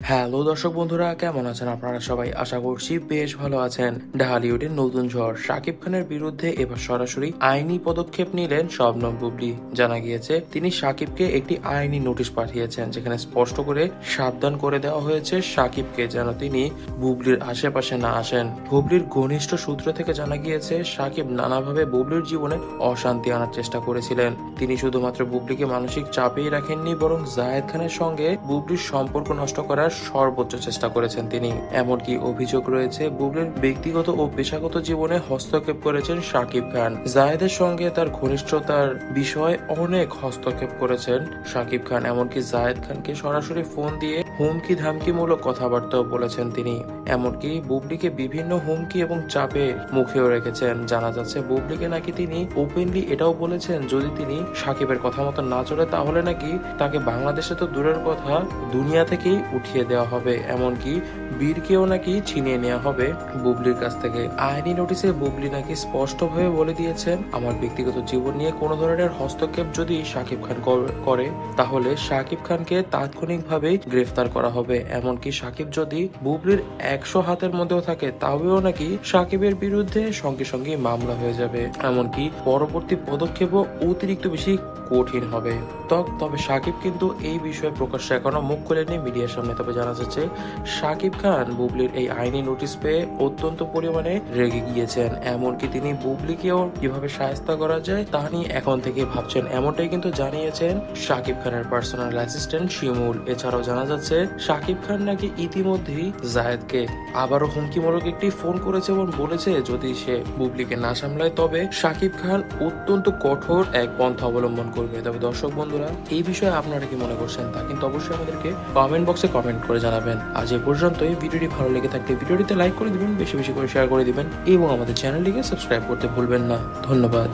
Hello দর্শক বন্ধুরা, কেমন আছেন আপনারা সবাই? আশা করছি বেশ ভালো আছেন। ঢালিউডের নতুন ঝড় শাকিব খানের বিরুদ্ধে এবার সরাসরি আইনি পদক্ষেপ নিলেন শবনম বুবলী। জানা গিয়েছে তিনি শাকিবকে একটি আইনি নোটিশ পাঠিয়েছেন, যেখানে স্পষ্ট করে সাবধান করে দেওয়া হয়েছে শাকিবকে যেন তিনি বুবলীর আশেপাশে না আসেন। বুবলীর ঘনিষ্ঠ সূত্র থেকে জানা গিয়েছে শাকিব নানাভাবে বুবলীর জীবনে অশান্তি আনার চেষ্টা করেছিলেন। তিনি শুধুমাত্র বুবলীকে মানসিক চাপেই রাখেননি, বরং জায়েদ খানের সঙ্গে বুবলীর সম্পর্ক নষ্ট করার সর্বোচ্চ চেষ্টা করেছেন তিনি। এমনকি অভিযোগ রয়েছে বুবলীর ব্যক্তিগত ও পেশাগত জীবনে হস্তক্ষেপ করেছেন শাকিব খান। জায়েদের সঙ্গে তার ঘনিষ্ঠতার বিষয়ে অনেক হস্তক্ষেপ করেছেন শাকিব খান। এমনকি জায়েদ খানকে সরাসরি ফোন দিয়ে হুমকি ধামকিমূলক কথাবার্তাও বলেছেন তিনি। এমনকি বুবলীকে বিভিন্ন হুমকি এবং চাপের মুখেও রেখেছেন। জানা যাচ্ছে বুবলীকে নাকি তিনি ওপেনলি এটাও বলেছেন যদি তিনি শাকিবের কথা মতো না চলে তাহলে নাকি তাকে বাংলাদেশে তো দূরের কথা দুনিয়া থেকেই উঠিয়ে দেওয়া হবে। এমনকি বীরকেও নাকি ছিনিয়ে নেওয়া হবে বুবলীর কাছ থেকে। আইনি নোটিশে বুবলী নাকি স্পষ্টভাবে বলে দিয়েছেন, আমার ব্যক্তিগত জীবন নিয়ে কোনো ধরনের হস্তক্ষেপ যদি শাকিব খান করে তাহলে শাকিব খানকে তাৎক্ষণিকভাবেই গ্রেফতার করা হবে। এমনকি শাকিব যদি বুবলীর 100 হাতের মধ্যেও থাকে তাহলেও নাকি শাকিবের বিরুদ্ধে সঙ্গে সঙ্গে মামলা হয়ে যাবে। এমনকি পরবর্তী পদক্ষেপও অতিরিক্ত বেশি কঠিন হবে। তবে শাকিব কিন্তু এই বিষয়ে প্রকাশ্যে এখনো মুখ খুলেনি মিডিয়ার সামনে। তবে জানা যাচ্ছে শাকিব খান বুবলীর এই আইনি নোটিশ পেয়ে অত্যন্ত পরিমাণে রেগে গিয়েছেন। এমনকি তিনি বুবলীকেও কিভাবে শায়েস্তা করা যায় তা নিয়ে এখন থেকে ভাবছেন, এমনটাই কিন্তু জানিয়েছেন শাকিব খানের পার্সোনাল অ্যাসিস্ট্যান্ট শিমুল। এছাড়াও জানা যাচ্ছে শাকিব খান নাকি ইতিমধ্যেই জায়েদকে আবারও হুমকিমূলক একটি ফোন করেছে এবং বলেছে যদি সে বুবলীকে না সামলায় তবে শাকিব খান অত্যন্ত কঠোর এক পন্থা অবলম্বন করবে। তবে দর্শক বন্ধুরা, এই বিষয়ে আপনারা কি মনে করছেন তা কিন্তু অবশ্যই আমাদেরকে কমেন্ট বক্সে কমেন্ট করে জানাবেন। আজ এ পর্যন্তই। ভিডিওটি ভালো লেগে থাকলে ভিডিওটিতে লাইক করে দিবেন, বেশি বেশি করে শেয়ার করে দিবেন এবং আমাদের চ্যানেলটিকে সাবস্ক্রাইব করতে ভুলবেন না। ধন্যবাদ।